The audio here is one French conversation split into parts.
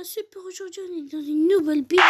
Super, aujourd'hui on est dans une nouvelle vidéo.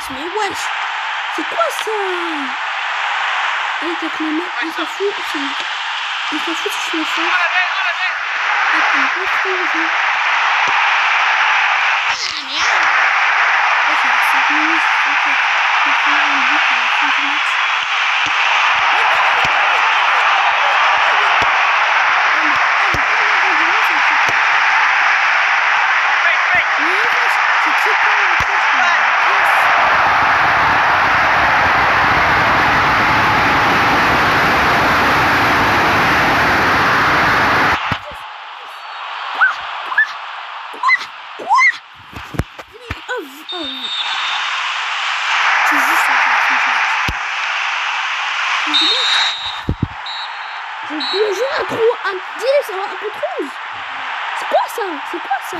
Mais wesh, c'est quoi ça? Avec le mec, il s'en fout si je le fais. Je joue à 10 contre 11. C'est quoi ça? C'est quoi ça?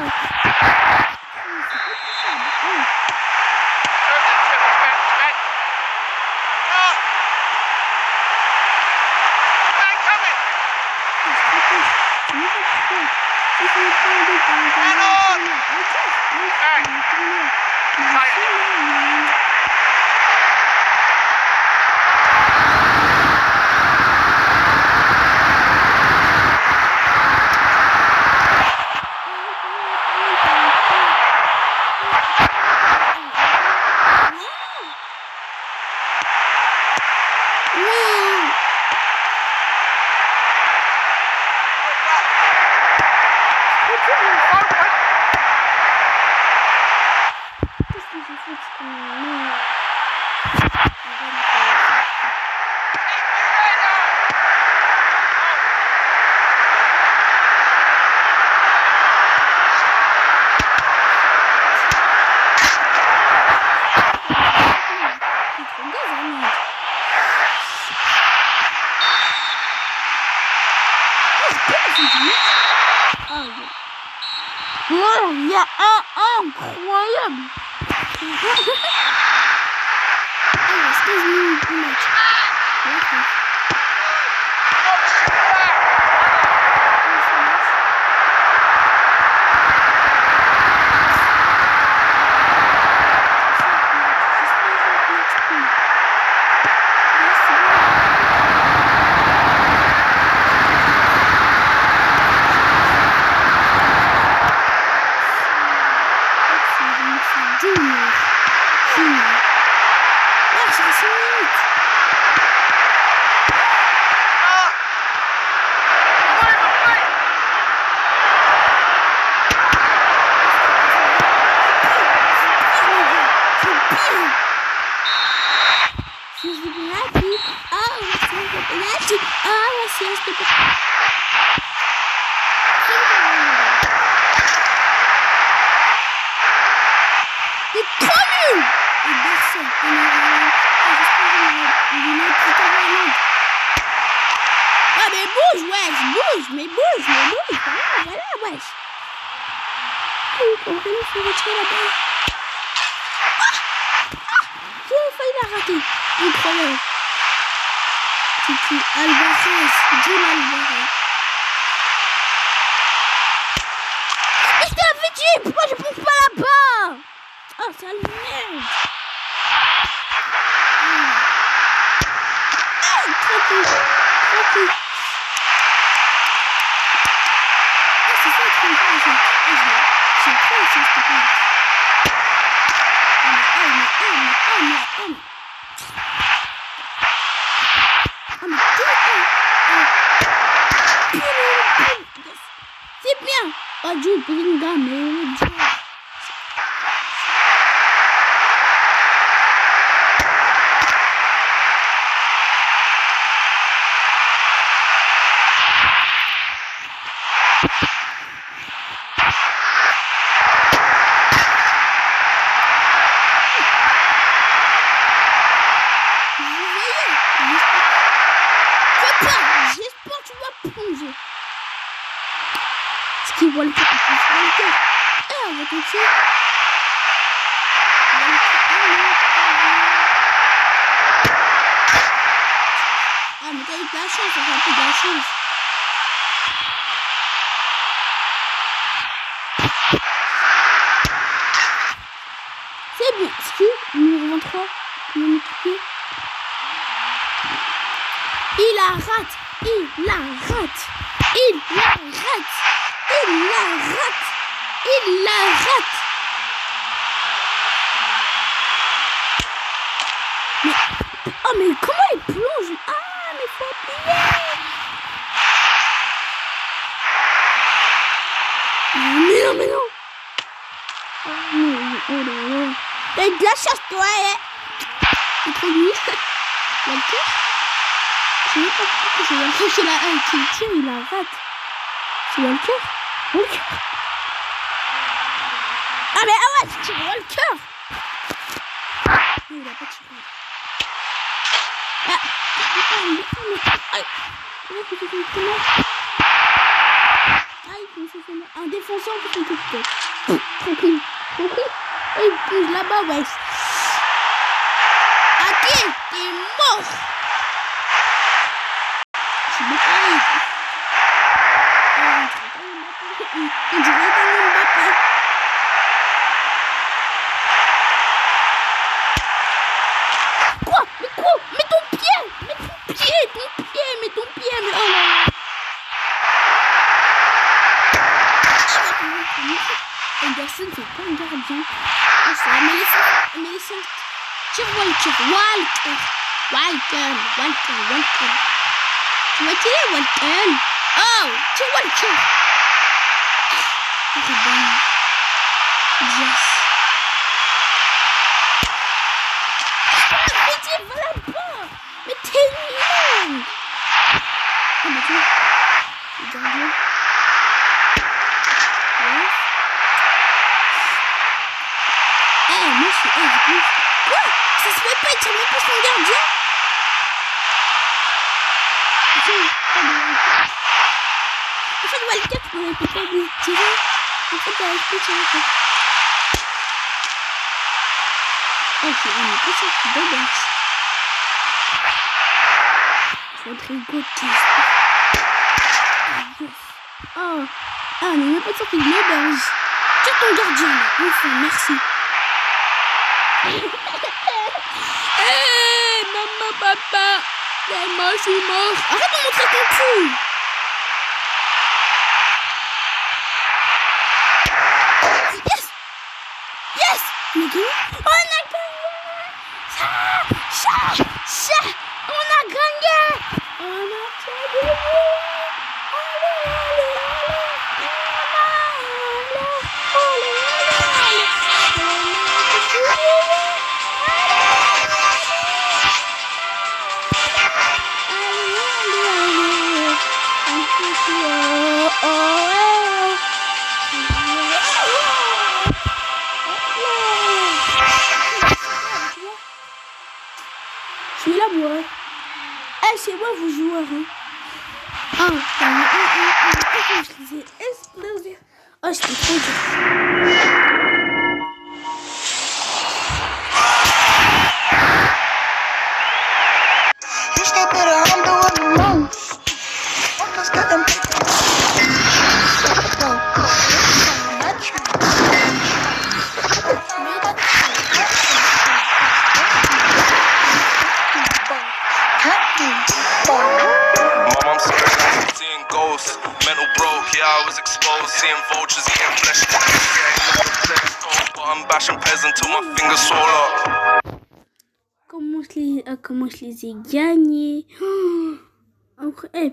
incroyable. Il reste 15 minutes du match. Incroyable. Titi Alvarez, Jim Alvarez. Mais c'était un petit, pourquoi je pousse pas là-bas? Oh, ça le merde. Tranquille. Ah, c'est ça, tranquille. J'ai trop ça, s'il te plaît. C'est bien. Oh, Dieu, Bellingham, mais Walker. Ah, on va toucher. Ah, mais t'as eu de la chance, t'as un peu de la chance. C'est bon, excuse, numéro 23, mon équipier. Il la rate. Oh, mais comment il plonge? Ah, mais faut appuyer. Mais non. Oh. T'as de la chasse, toi, hein. C'est trop nul. Walker? Je sais pas pourquoi c'est Walker qui le tire, il la rate. C'est Walker? Ah, mais ouais, c'est Walker. Non, il a pas tiré. Un défenseur pour son coup de tête. Tranquille. Et il pousse là-bas, ouais. Ok, t'es mort. Je suis Mbappé. On dirait un Mbappé. Quoi? Mets ton pied, mais oh là là. Anderson, c'est pas un gardien. Ah, ça, mais laissez. Tire Walker. Tu vas tirer Walker. Oh, tire Walker. C'est bon. Yes. Mais t'es nul. Ah, mais tiens. Gardien. Moi je suis quoi? Ça se fait pas, il tire même pas son gardien. En fait, Walker, tu pourrais pas lui tirer. En fait, t'arrives plus à tirer. on n'est pas sorti d'auberge. Rodrigo Oh, on n'est pas sorti de l'auberge. Tiens ton gardien là, enfin, merci. Hey, maman, papa, moi je suis mort. Arrête de montrer ton cul. Yes, yes, on a gagné. On a gagné. On a gagné. On a gagné. Je suis là, moi. Eh, c'est moi, vous joueurs. Hein. Je les ai explosés. Oh, c'était trop dur. Mental broke, yeah, I was exposed, seeing vultures eating flesh. I'm bashing peasant till my fingers swell up. Comment je les ai gagnés.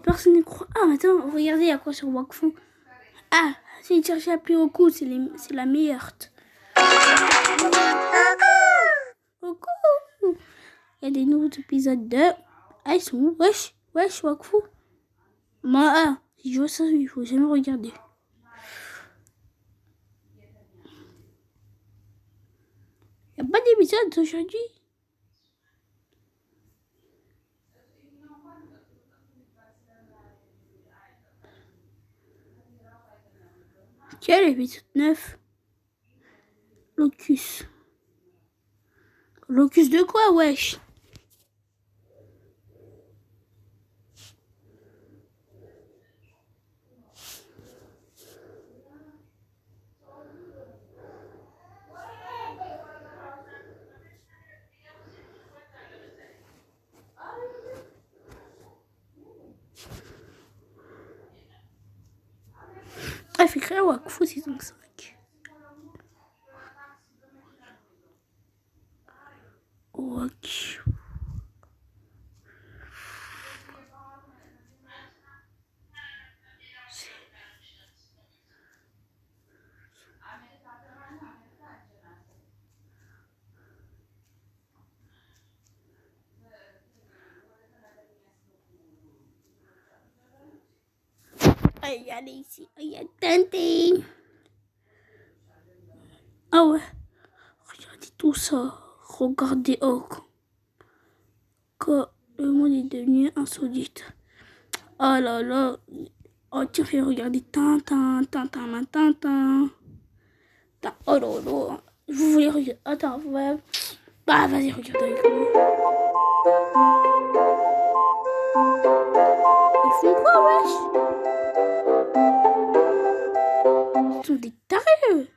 Personne ne croit. Ah, attends, regardez, il y a quoi sur Wakfu. Ah, c'est une cherche à plus au coup, c'est la meilleure. Il y a des nouveaux épisodes de... Ah, ils sont où? Wesh, Wakfu. Moi, si je vois ça, il faut jamais regarder. Il n'y a pas d'épisode aujourd'hui. Quel épisode 9? Locus. Locus de quoi, wesh? Ah, fait créer Wakfu saison 5. Wakfu. Regardez ici, il y a Tintin. Ah ouais, regardez tout ça. Regardez, que le monde est devenu insolite. Oh là là. Oh tiens, fais regarder Tintin. Oh là là. Vous voulez regarder? Attends, ouais. Bah vas-y, regarde avec moi. Ils font quoi, wesh? Ils sont des tarés.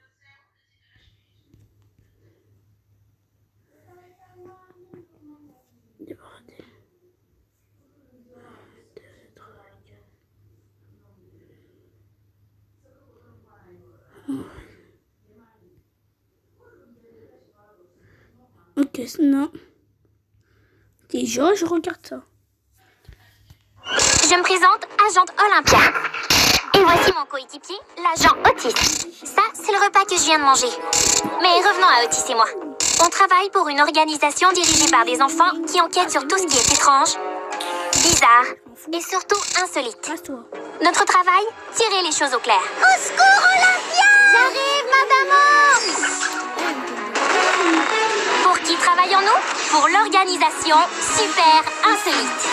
Ok, non. Déjà, je regarde ça. Je me présente, agente Olympia. Et voici mon coéquipier, l'agent Otis. Ça, c'est le repas que je viens de manger. Mais revenons à Otis et moi. On travaille pour une organisation dirigée par des enfants qui enquêtent sur tout ce qui est étrange, bizarre et surtout insolite. Notre travail, tirer les choses au clair. Au secours, Olympia! J'arrive, madame! Pour qui travaillons-nous? Pour l'organisation Super Insolite.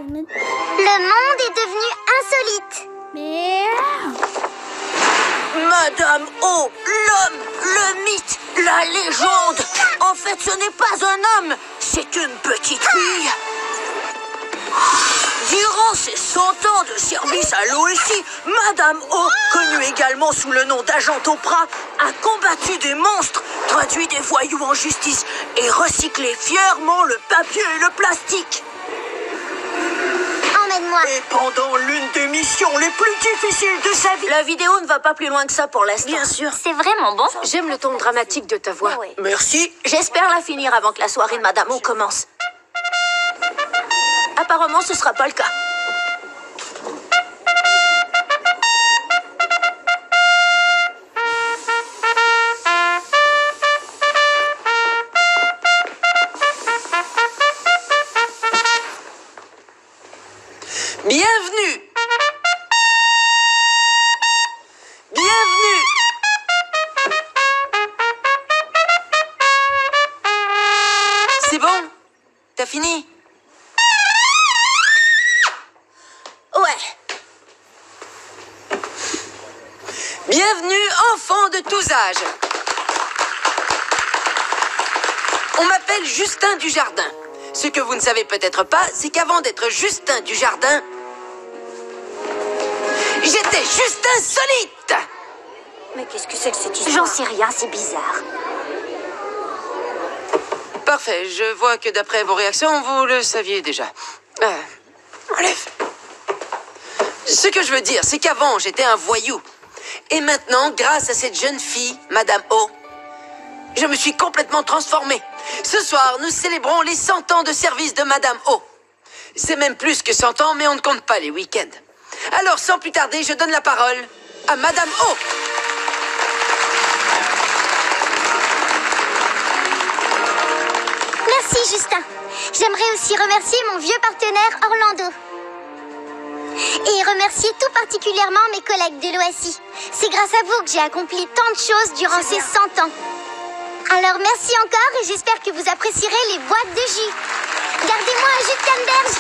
Le monde est devenu insolite. Merde! Madame O, l'homme, le mythe, la légende. En fait, ce n'est pas un homme, c'est une petite fille. Durant ses 100 ans de service à l'OSI, Madame O, connue également sous le nom d'agent Oprah, a combattu des monstres, traduit des voyous en justice et recyclé fièrement le papier et le plastique. Emmène-moi. Et pendant l'une des missions les plus difficiles de sa vie... La vidéo ne va pas plus loin que ça pour l'instant. Bien sûr. C'est vraiment bon. J'aime le ton dramatique de ta voix. Oui. Merci. J'espère la finir avant que la soirée de Madame O commence. Apparemment, ce sera pas le cas. Bienvenue. Bienvenue. C'est bon? T'as fini? Ouais. Bienvenue, enfants de tous âges. On m'appelle Justin Dujardin. Ce que vous ne savez peut-être pas, c'est qu'avant d'être Justin Dujardin, j'étais Justin Solite. Mais qu'est-ce que c'est que cette histoire? J'en sais rien, c'est bizarre. Parfait, je vois que d'après vos réactions, vous le saviez déjà. Enlève. Ce que je veux dire, c'est qu'avant, j'étais un voyou. Et maintenant, grâce à cette jeune fille, Madame O, je me suis complètement transformé. Ce soir, nous célébrons les 100 ans de service de Madame O. C'est même plus que 100 ans, mais on ne compte pas les week-ends. Alors, sans plus tarder, je donne la parole à Madame O. Merci, Justin. J'aimerais aussi remercier mon vieux partenaire Orlando. Et remercier tout particulièrement mes collègues de l'OSI. C'est grâce à vous que j'ai accompli tant de choses durant ces 100 ans. Alors merci encore et j'espère que vous apprécierez les boîtes de jus. Gardez-moi un jus de canneberge.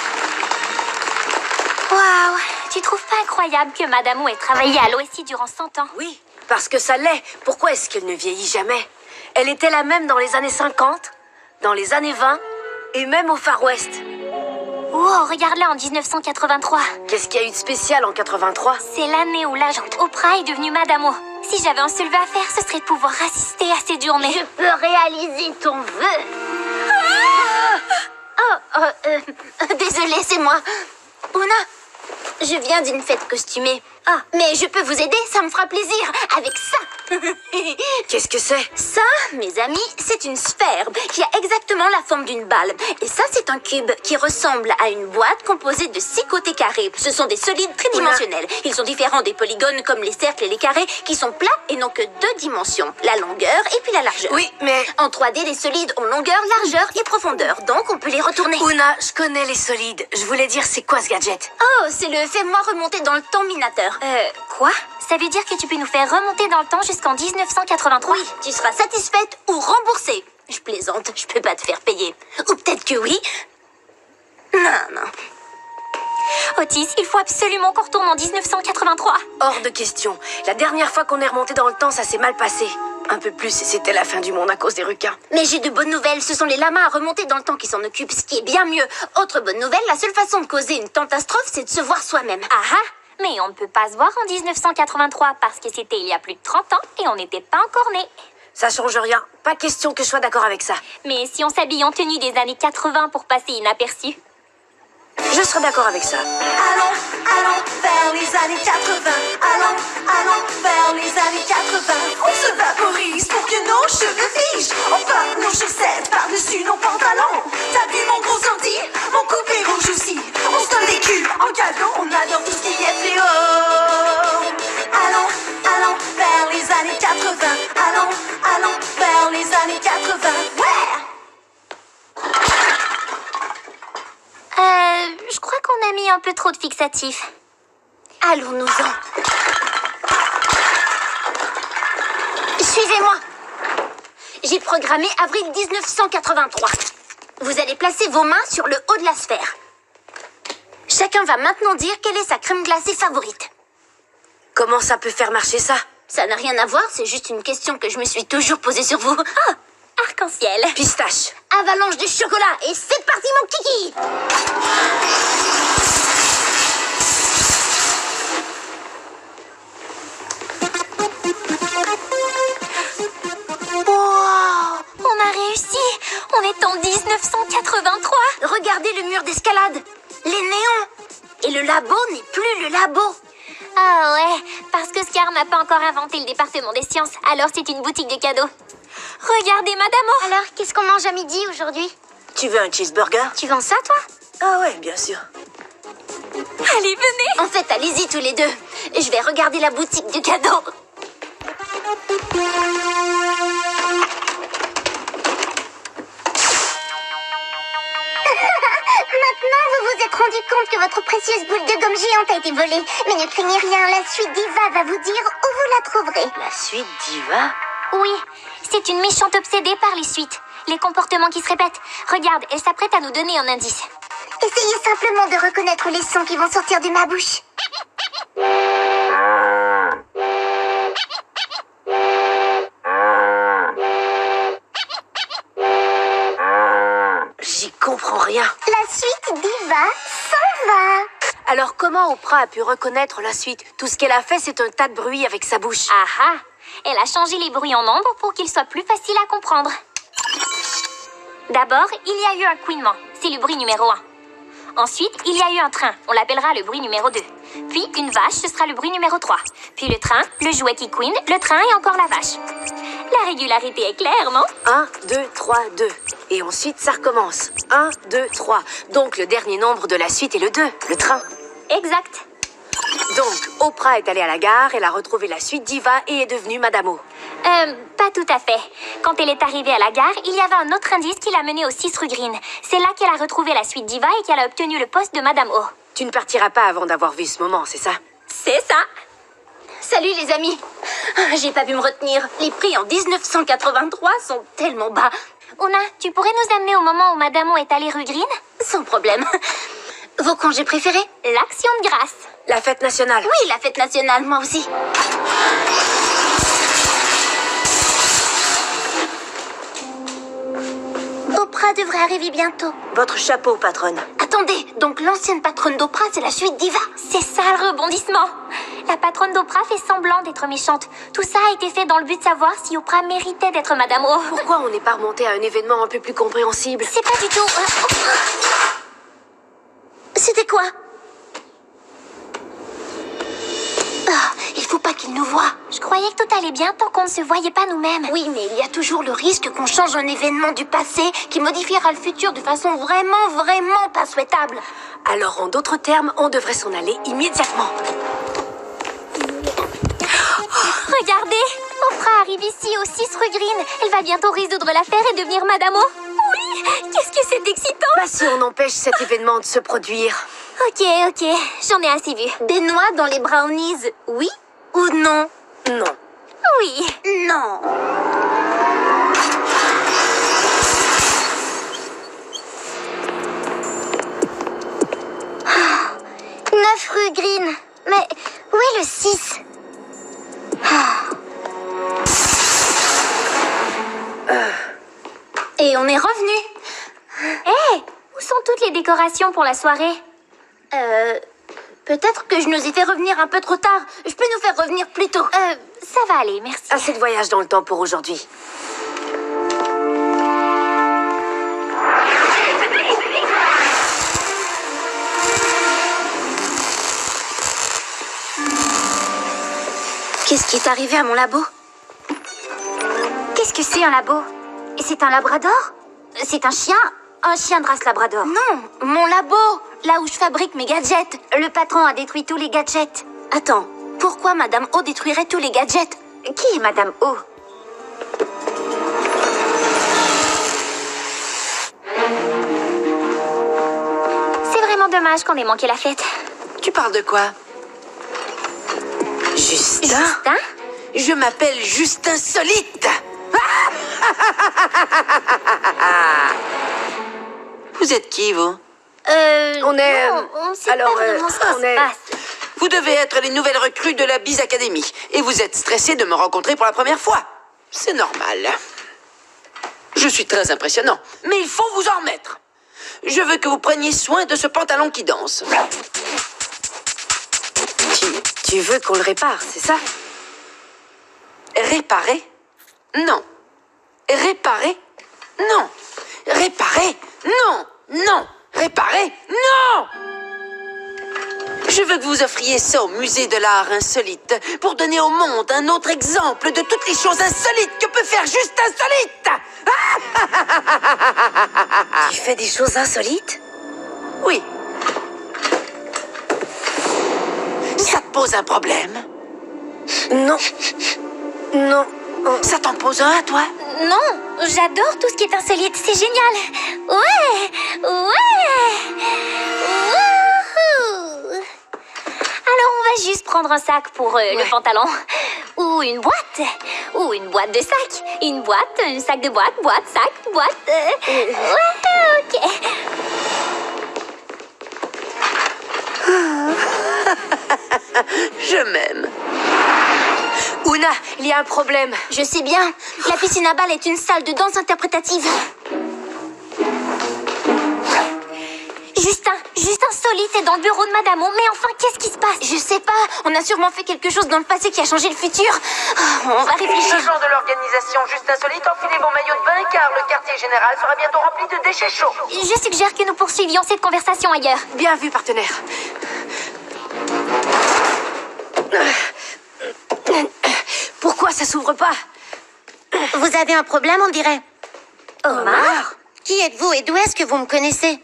Waouh, tu trouves pas incroyable que Madame O ait travaillé à l'OSI durant 100 ans? Oui, parce que ça l'est. Pourquoi est-ce qu'elle ne vieillit jamais? Elle était la même dans les années 50, dans les années 20 et même au Far West. Wow, regarde-la en 1983. Qu'est-ce qu'il y a eu de spécial en 83? C'est l'année où l'agente Oprah est devenue Madame O. Si j'avais un seul vœu à faire, ce serait de pouvoir assister à cette journée. Je peux réaliser ton vœu. Désolée, c'est moi. Una, je viens d'une fête costumée. Ah, mais je peux vous aider, ça me fera plaisir. Avec ça. Qu'est-ce que c'est? Ça, mes amis, c'est une sphère qui a exactement la forme d'une balle. Et ça, c'est un cube qui ressemble à une boîte composée de 6 côtés carrés. Ce sont des solides tridimensionnels. Ils sont différents des polygones comme les cercles et les carrés qui sont plats et n'ont que 2 dimensions. La longueur et puis la largeur. Oui, mais... En 3D, les solides ont longueur, largeur et profondeur. Donc, on peut les retourner. Una, je connais les solides. Je voulais dire, c'est quoi ce gadget? Oh, c'est le fais-moi remonter dans le temps minateur. Quoi? Ça veut dire que tu peux nous faire remonter dans le temps jusqu'en 1983? Oui, tu seras satisfaite ou remboursée. Je plaisante, je peux pas te faire payer. Ou peut-être que oui. Non. Otis, il faut absolument qu'on retourne en 1983. Hors de question. La dernière fois qu'on est remonté dans le temps, ça s'est mal passé. Un peu plus et c'était la fin du monde à cause des requins. Mais j'ai de bonnes nouvelles, ce sont les lamas à remonter dans le temps qui s'en occupent, ce qui est bien mieux. Autre bonne nouvelle, la seule façon de causer une catastrophe, c'est de se voir soi-même. Ah ah! Mais on ne peut pas se voir en 1983 parce que c'était il y a plus de 30 ans et on n'était pas encore nés. Ça change rien. Pas question que je sois d'accord avec ça. Mais si on s'habille en tenue des années 80 pour passer inaperçu? Je serais d'accord avec ça. Allons vers les années 80. Allons vers les années 80. On se vaporise pour que nos cheveux figent. On porte nos chaussettes par-dessus nos pantalons. T'as vu mon gros ordi, mon coupé rouge aussi. On se donne des cubes en cadeau. On adore tout ce qui est fléau. Allons vers les années 80. Allons vers les années 80. Ouais! Je crois qu'on a mis un peu trop de fixatifs. Allons-nous-en. Suivez-moi. J'ai programmé avril 1983. Vous allez placer vos mains sur le haut de la sphère. Chacun va maintenant dire quelle est sa crème glacée favorite. Comment ça peut faire marcher ça? Ça n'a rien à voir, c'est juste une question que je me suis toujours posée sur vous. Ah, arc-en-ciel. Pistache. Avalanche de chocolat. Et c'est parti, mon kiki. Wow, on a réussi. On est en 1983. Regardez le mur d'escalade. Les néons. Et le labo n'est plus le labo. Ah ouais, parce que Scar n'a pas encore inventé le département des sciences, alors c'est une boutique de cadeaux. Regardez, Madame O. Alors, qu'est-ce qu'on mange à midi aujourd'hui? Tu veux un cheeseburger? Tu vends ça, toi? Ah ouais, bien sûr. Allez, venez. En fait, allez-y tous les deux. Je vais regarder la boutique de cadeaux. Maintenant, vous vous êtes rendu compte que votre précieuse boule de gomme géante a été volée. Mais ne craignez rien, la suite Diva va vous dire où vous la trouverez. La suite Diva? Oui, c'est une méchante obsédée par les suites. Les comportements qui se répètent. Regarde, elle s'apprête à nous donner un indice. Essayez simplement de reconnaître les sons qui vont sortir de ma bouche. J'y comprends rien. La suite Diva s'en va. Alors comment Oprah a pu reconnaître la suite? Tout ce qu'elle a fait, c'est un tas de bruit avec sa bouche. Ah ah. Elle a changé les bruits en nombre pour qu'ils soient plus faciles à comprendre. D'abord, il y a eu un couinement. C'est le bruit numéro 1. Ensuite, il y a eu un train. On l'appellera le bruit numéro 2. Puis, une vache, ce sera le bruit numéro 3. Puis le train, le jouet qui couine, le train et encore la vache. La régularité est claire, non? 1, 2, 3, 2. Et ensuite, ça recommence. 1, 2, 3. Donc, le dernier nombre de la suite est le 2, le train. Exact. Donc, Oprah est allée à la gare, elle a retrouvé la suite Diva et est devenue Madame O. Pas tout à fait. Quand elle est arrivée à la gare, il y avait un autre indice qui l'a menée au 6 rue Green. C'est là qu'elle a retrouvé la suite Diva et qu'elle a obtenu le poste de Madame O. Tu ne partiras pas avant d'avoir vu ce moment, c'est ça? C'est ça. Salut les amis. J'ai pas pu me retenir. Les prix en 1983 sont tellement bas. Ona, tu pourrais nous amener au moment où Madame O est allée rue Green? Sans problème. Vos congés préférés? L'Action de grâce. La fête nationale. Oui, la fête nationale, moi aussi. Oprah devrait arriver bientôt. Votre chapeau, patronne. Attendez, donc l'ancienne patronne d'Oprah, c'est la suite Diva? C'est ça le rebondissement. La patronne d'Oprah fait semblant d'être méchante. Tout ça a été fait dans le but de savoir si Oprah méritait d'être Madame O. Pourquoi on n'est pas remonté à un événement un peu plus compréhensible? C'est pas du tout... C'était quoi? Il faut pas qu'il nous voie. Je croyais que tout allait bien tant qu'on ne se voyait pas nous-mêmes. Oui, mais il y a toujours le risque qu'on change un événement du passé qui modifiera le futur de façon vraiment pas souhaitable. Alors, en d'autres termes, on devrait s'en aller immédiatement. Regardez, Oprah arrive ici au 6 rue Green. Elle va bientôt résoudre l'affaire et devenir Madame O. Oui, qu'est-ce que c'est excitant. Pas si on empêche cet événement de se produire. Ok, j'en ai assez vu. Des noix dans les brownies, oui ou non? Non. Oui. Non. Ah, 9 rue Green. Mais où est le 6? Et on est revenu. Hé, où sont toutes les décorations pour la soirée? Peut-être que je nous ai fait revenir un peu trop tard. Je peux nous faire revenir plus tôt. Ça va aller, merci. Assez de voyage dans le temps pour aujourd'hui. Qu'est-ce qui est arrivé à mon labo? Qu'est-ce que c'est un labo? C'est un labrador? C'est un chien? Un chien de race labrador? Non, mon labo! Là où je fabrique mes gadgets. Le patron a détruit tous les gadgets. Attends, pourquoi Madame O détruirait tous les gadgets? Qui est Madame O? C'est vraiment dommage qu'on ait manqué la fête. Tu parles de quoi? Justin? Justin? Je m'appelle Justin Solite. Vous êtes qui, vous? On est... Non, on sait alors, pas vraiment ce qui on se est... passe. Vous devez être les nouvelles recrues de la Bise Academy. Et vous êtes stressés de me rencontrer pour la première fois. C'est normal. Je suis très impressionnant. Mais il faut vous en remettre. Je veux que vous preniez soin de ce pantalon qui danse. Tu veux qu'on le répare, c'est ça? Réparer? Non. Réparer? Non. Réparer? Non. Non. Réparer? Non. Je veux que vous offriez ça au musée de l'art insolite pour donner au monde un autre exemple de toutes les choses insolites que peut faire juste insolite. Tu fais des choses insolites? Oui. Ça te pose un problème? Non. Non. Ça t'en pose un, toi? Non, j'adore tout ce qui est insolite, c'est génial. Ouais, ouais. Wouhou. Alors on va juste prendre un sac pour le pantalon. Ou une boîte. Ou une boîte de sac. Une boîte, un sac de boîte, boîte, sac, boîte. Ouais, ok. Je m'aime. Ouna, il y a un problème. Je sais bien, la piscine à balles est une salle de danse interprétative. Justin Solite est dans le bureau de Madame O, mais enfin, qu'est-ce qui se passe? Je sais pas, on a sûrement fait quelque chose dans le passé qui a changé le futur. On va réfléchir. Agents de l'organisation Juste Insolite, enfilez vos maillots de bain car le quartier général sera bientôt rempli de déchets chauds. Je suggère que nous poursuivions cette conversation ailleurs. Bien vu, partenaire. Pourquoi ça s'ouvre pas? Vous avez un problème, on dirait. Omar? Qui êtes-vous et d'où est-ce que vous me connaissez?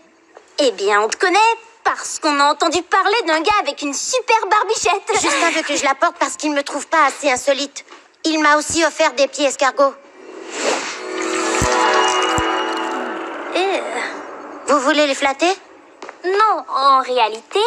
Eh bien, on te connaît parce qu'on a entendu parler d'un gars avec une super barbichette. Justin veut que je la porte parce qu'il me trouve pas assez insolite. Il m'a aussi offert des pieds escargots. Vous voulez les flatter? Non, en réalité,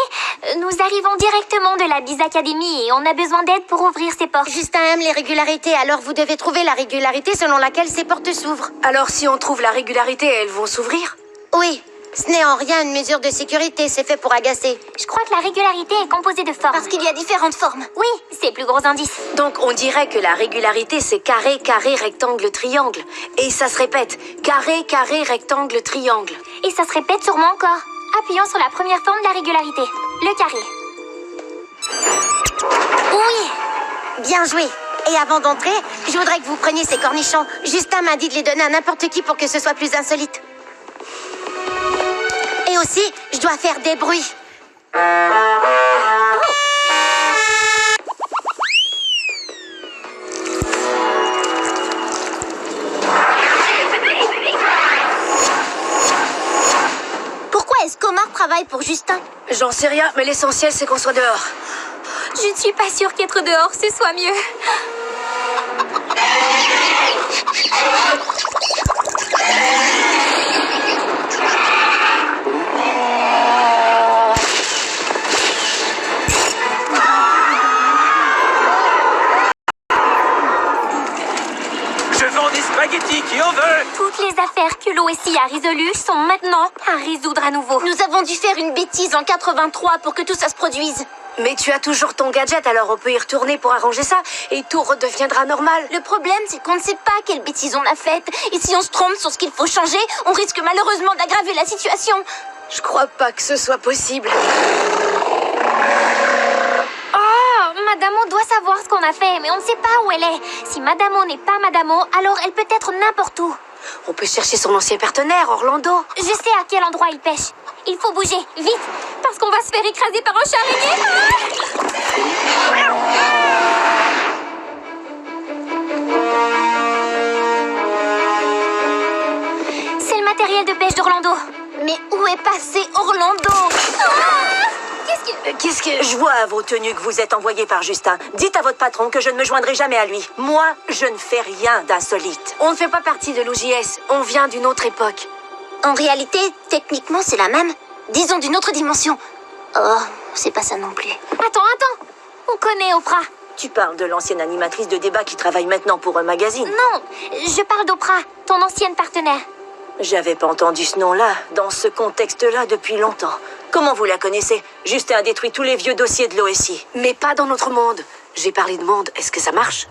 nous arrivons directement de la Bise Academy et on a besoin d'aide pour ouvrir ces portes. Justin aime les régularités, alors vous devez trouver la régularité selon laquelle ces portes s'ouvrent. Alors si on trouve la régularité, elles vont s'ouvrir? Oui, ce n'est en rien une mesure de sécurité, c'est fait pour agacer. Je crois que la régularité est composée de formes. Parce qu'il y a différentes formes. Oui, c'est le plus gros indice. Donc on dirait que la régularité c'est carré, carré, rectangle, triangle. Et ça se répète, carré, carré, rectangle, triangle. Et ça se répète sûrement encore. Appuyons sur la première forme de la régularité, le carré. Oui, bien joué. Et avant d'entrer, je voudrais que vous preniez ces cornichons. Justin m'a dit de les donner à n'importe qui pour que ce soit plus insolite. Et aussi, je dois faire des bruits. Pourquoi est-ce qu'Omar travaille pour Justin? J'en sais rien, mais l'essentiel c'est qu'on soit dehors. Je ne suis pas sûre qu'être dehors, ce soit mieux. Je vends des spaghettis, qui en veut? Toutes les affaires que l'OSI a résolues sont maintenant à résoudre à nouveau. Nous avons dû faire une bêtise en 83 pour que tout ça se produise. Mais tu as toujours ton gadget, alors on peut y retourner pour arranger ça, et tout redeviendra normal. Le problème, c'est qu'on ne sait pas quelle bêtise on a faite. Et si on se trompe sur ce qu'il faut changer, on risque malheureusement d'aggraver la situation. Je crois pas que ce soit possible. Oh, Madame O doit savoir ce qu'on a fait, mais on ne sait pas où elle est. Si Madame O n'est pas Madame O, alors elle peut être n'importe où. On peut chercher son ancien partenaire, Orlando. Je sais à quel endroit il pêche. Il faut bouger, vite, parce qu'on va se faire écraser par un chat araignée. C'est le matériel de pêche d'Orlando. Mais où est passé Orlando? Qu'est-ce que... Je vois à vos tenues que vous êtes envoyé par Justin. Dites à votre patron que je ne me joindrai jamais à lui. Moi, je ne fais rien d'insolite. On ne fait pas partie de l'OJS. On vient d'une autre époque. En réalité, techniquement, c'est la même. Disons d'une autre dimension. Oh, c'est pas ça non plus. Attends. On connaît Oprah. Tu parles de l'ancienne animatrice de débat qui travaille maintenant pour un magazine. Non, je parle d'Oprah, ton ancienne partenaire. J'avais pas entendu ce nom-là, dans ce contexte-là, depuis longtemps. Comment vous la connaissez? Justin a détruit tous les vieux dossiers de l'OSI. Mais pas dans notre monde. J'ai parlé de monde, est-ce que ça marche?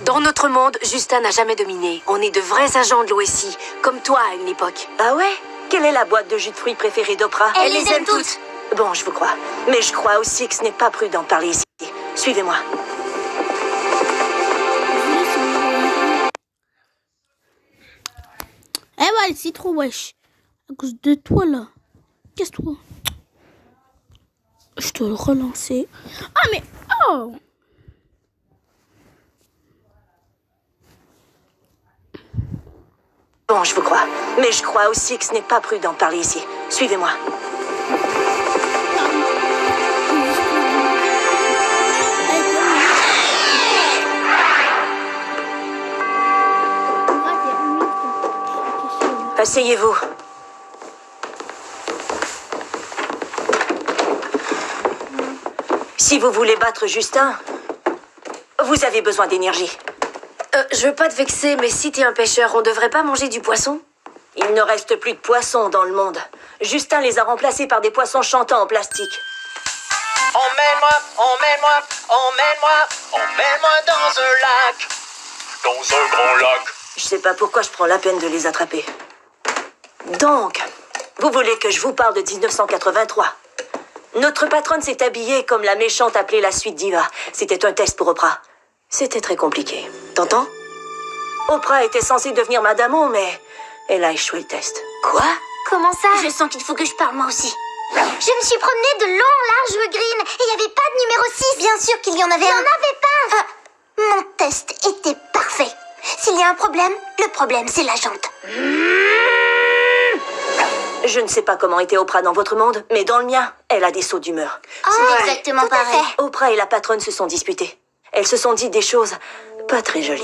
Dans notre monde, Justin n'a jamais dominé. On est de vrais agents de l'OSI, comme toi à une époque. Ah ouais? Quelle est la boîte de jus de fruits préférée d'Oprah? Elle les aime toutes. Bon, je vous crois. Mais je crois aussi que ce n'est pas prudent de parler ici. Suivez-moi. Eh ouais, c'est trop wesh. À cause de toi là. Qu'est-ce que toi? Je dois le relancer. Ah mais... Oh! Bon, je vous crois. Mais je crois aussi que ce n'est pas prudent de parler ici. Suivez-moi. Asseyez-vous. Si vous voulez battre Justin, vous avez besoin d'énergie. Je veux pas te vexer, mais si t'es un pêcheur, on devrait pas manger du poisson? Il ne reste plus de poissons dans le monde. Justin les a remplacés par des poissons chantants en plastique. Emmène-moi, emmène-moi, emmène-moi, emmène-moi dans un lac. Dans un grand lac. Je sais pas pourquoi je prends la peine de les attraper. Donc, vous voulez que je vous parle de 1983. Notre patronne s'est habillée comme la méchante appelée la suite diva. C'était un test pour Oprah. C'était très compliqué. T'entends? Oprah était censée devenir Madame O, mais elle a échoué le test. Quoi? Comment ça? Je sens qu'il faut que je parle moi aussi. Je me suis promenée de long en large rue Green et il n'y avait pas de numéro 6. Bien sûr qu'il y en avait un. Il n'y en avait pas. Mon test était parfait. S'il y a un problème, le problème c'est la jante. Je ne sais pas comment était Oprah dans votre monde, mais dans le mien, elle a des sauts d'humeur. C'est exactement pareil. Oprah et la patronne se sont disputées. Elles se sont dit des choses pas très jolies.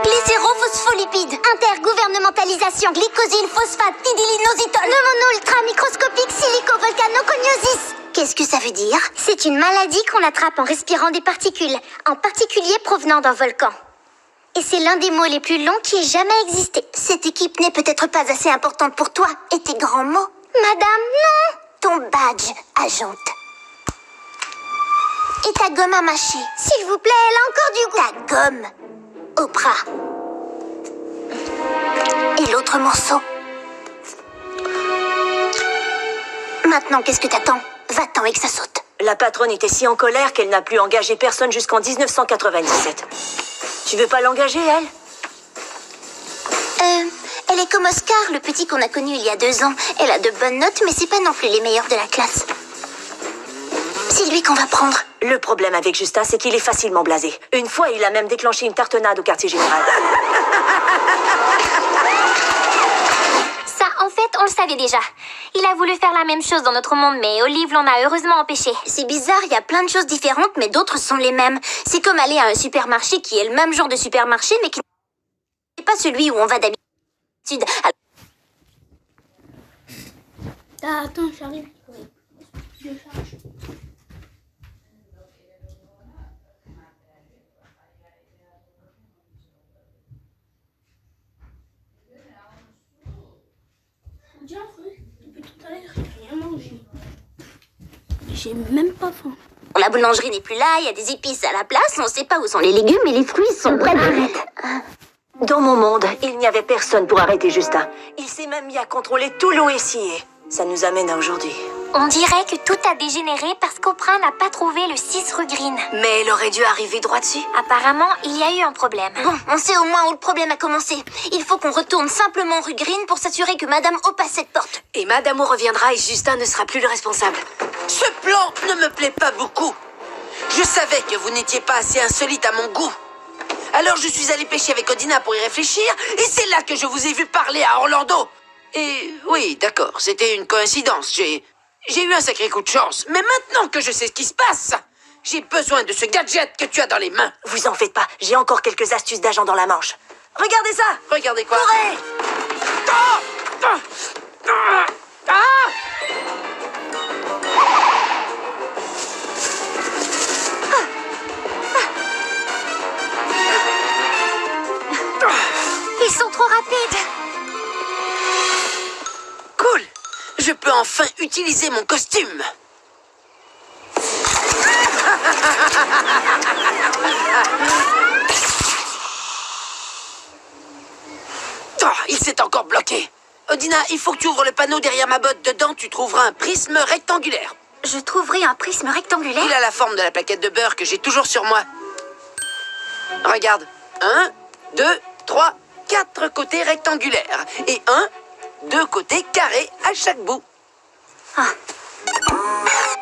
Glycérophospholipides, intergouvernementalisation, glycosyle, phosphate, didylinositol, pneumono ultra microscopique, silicovolcanoconiosis. Qu'est-ce que ça veut dire? C'est une maladie qu'on attrape en respirant des particules, en particulier provenant d'un volcan. Et c'est l'un des mots les plus longs qui ait jamais existé. Cette équipe n'est peut-être pas assez importante pour toi et tes grands mots. Madame, non! Ton badge, agente. Et ta gomme à mâcher. S'il vous plaît, elle a encore du goût. Ta gomme. Oprah. Et l'autre morceau. Maintenant, qu'est-ce que t'attends? Va-t'en et que ça saute. La patronne était si en colère qu'elle n'a plus engagé personne jusqu'en 1997. Tu veux pas l'engager, elle? Elle est comme Oscar, le petit qu'on a connu il y a 2 ans. Elle a de bonnes notes, mais c'est pas non plus les meilleurs de la classe. C'est lui qu'on va prendre. Le problème avec Justin, c'est qu'il est facilement blasé. Une fois, il a même déclenché une tartenade au quartier général. Ça, en fait, on le savait déjà. Il a voulu faire la même chose dans notre monde, mais Olive l'en a heureusement empêché. C'est bizarre, il y a plein de choses différentes, mais d'autres sont les mêmes. C'est comme aller à un supermarché qui est le même genre de supermarché, mais qui n'est pas celui où on va d'habitude. Ah, attends, j'arrive. Je charge. Dis un truc, depuis tout à l'heure, j'ai rien mangé. J'ai même pas faim. La boulangerie n'est plus là, il y a des épices à la place, on sait pas où sont les légumes et les fruits sont près de... Dans mon monde, il n'y avait personne pour arrêter Justin. Il s'est même mis à contrôler tout l'OSI. Ça nous amène à aujourd'hui. On dirait que tout a dégénéré parce qu'Oprah n'a pas trouvé le 6 rue Green. Mais elle aurait dû arriver droit dessus. Apparemment, il y a eu un problème. Bon, on sait au moins où le problème a commencé. Il faut qu'on retourne simplement rue Green pour s'assurer que Madame O passe cette porte. Et Madame O reviendra et Justin ne sera plus le responsable. Ce plan ne me plaît pas beaucoup. Je savais que vous n'étiez pas assez insolite à mon goût. Alors je suis allé pêcher avec Odina pour y réfléchir, et c'est là que je vous ai vu parler à Orlando. Et oui, d'accord, c'était une coïncidence. J'ai eu un sacré coup de chance. Mais maintenant que je sais ce qui se passe, j'ai besoin de ce gadget que tu as dans les mains. Vous en faites pas, j'ai encore quelques astuces d'agent dans la manche. Regardez ça! Regardez quoi? Courez! Ah! Ah! Ah! Ah! Ils sont trop rapides. Cool. Je peux enfin utiliser mon costume. Oh, il s'est encore bloqué. Odina, il faut que tu ouvres le panneau derrière ma botte. Dedans, tu trouveras un prisme rectangulaire. Je trouverai un prisme rectangulaire. Il a la forme de la plaquette de beurre que j'ai toujours sur moi. Regarde. 1, 2, 3, 4 côtés rectangulaires. Et 2 côtés carrés à chaque bout.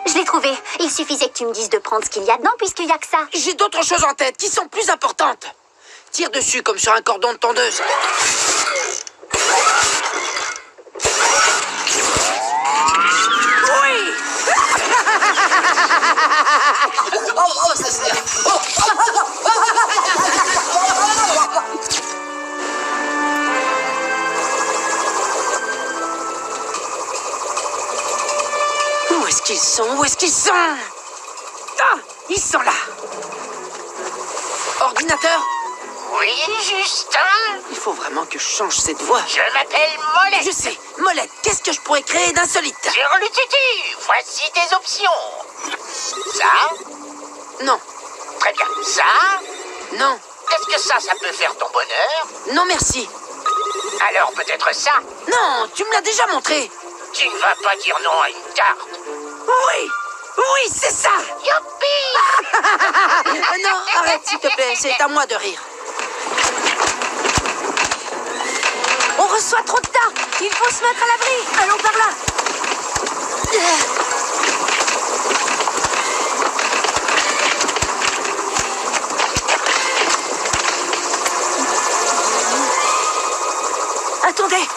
Je l'ai trouvé. Il suffisait que tu me dises de prendre ce qu'il y a dedans puisqu'il n'y a que ça. J'ai d'autres choses en tête qui sont plus importantes. Tire dessus comme sur un cordon de tondeuse. Oui. Oh, ça c'est... Où est-ce qu'ils sont? Où est-ce qu'ils sont? Ah, ils sont là. Ordinateur? Oui, Justin? Il faut vraiment que je change cette voix. Je m'appelle Molette. Je sais. Molette, qu'est-ce que je pourrais créer d'insolite? Tirelutiti, voici tes options. Ça? Non. Très bien. Ça? Non. Qu'est-ce que ça peut faire ton bonheur? Non, merci. Alors peut-être ça? Non, tu me l'as déjà montré. Tu ne vas pas dire non à une tarte. Oui. Oui, c'est ça. Youpi! Non, arrête, s'il te plaît. C'est à moi de rire. On reçoit trop de tartes. Il faut se mettre à l'abri. Allons par là. Attendez.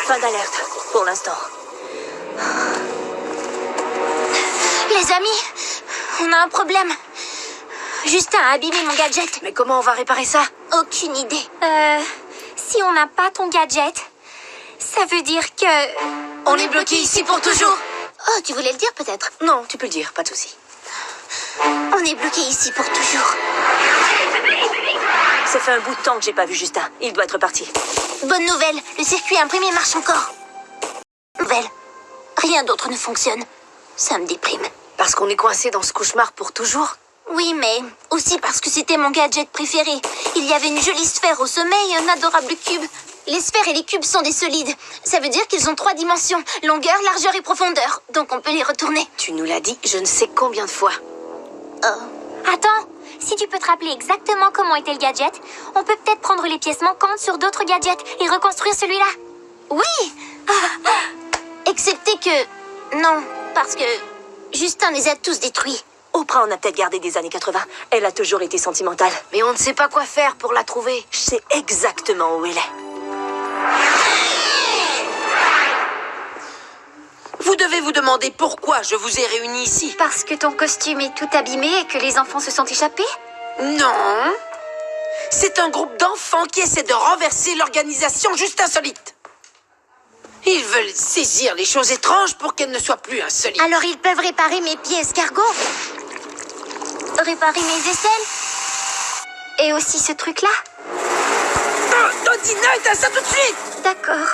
Fin d'alerte, pour l'instant. Les amis, on a un problème. Justin a abîmé mon gadget. Mais comment on va réparer ça? Aucune idée. Si on n'a pas ton gadget, ça veut dire que... On est bloqué ici pour toujours. Oh, tu voulais le dire peut-être? Non, tu peux le dire, pas de souci. On est bloqué ici pour toujours. Ça fait un bout de temps que j'ai pas vu Justin. Il doit être parti. Bonne nouvelle, le circuit imprimé marche encore. Nouvelle, rien d'autre ne fonctionne. Ça me déprime. Parce qu'on est coincé dans ce cauchemar pour toujours? Oui, mais aussi parce que c'était mon gadget préféré. Il y avait une jolie sphère au sommet et un adorable cube. Les sphères et les cubes sont des solides. Ça veut dire qu'ils ont 3 dimensions, longueur, largeur et profondeur. Donc on peut les retourner. Tu nous l'as dit je ne sais combien de fois. Oh. Attends, si tu peux te rappeler exactement comment était le gadget, on peut peut-être prendre les pièces manquantes sur d'autres gadgets et reconstruire celui-là. Oui. Excepté que... Non, parce que Justin les a tous détruits. Oprah en a peut-être gardé des années 80. Elle a toujours été sentimentale. Mais on ne sait pas quoi faire pour la trouver. Je sais exactement où elle est. Vous devez vous demander pourquoi je vous ai réunis ici. Parce que ton costume est tout abîmé et que les enfants se sont échappés? Non. C'est un groupe d'enfants qui essaie de renverser l'organisation juste insolite. Ils veulent saisir les choses étranges pour qu'elles ne soient plus insolites. Alors ils peuvent réparer mes pieds escargots? Réparer mes aisselles? Et aussi ce truc-là? Odina, éteins ça tout de suite! D'accord.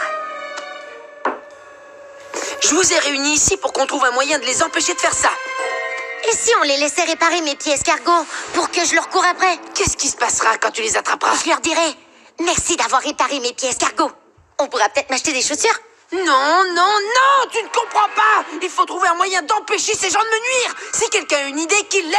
Je vous ai réunis ici pour qu'on trouve un moyen de les empêcher de faire ça. Et si on les laissait réparer mes pieds escargots pour que je leur cours après? Qu'est-ce qui se passera quand tu les attraperas? Je leur dirai merci d'avoir réparé mes pieds escargots. On pourra peut-être m'acheter des chaussures? Non, non, non, tu ne comprends pas. Il faut trouver un moyen d'empêcher ces gens de me nuire. Si quelqu'un a une idée, qu'il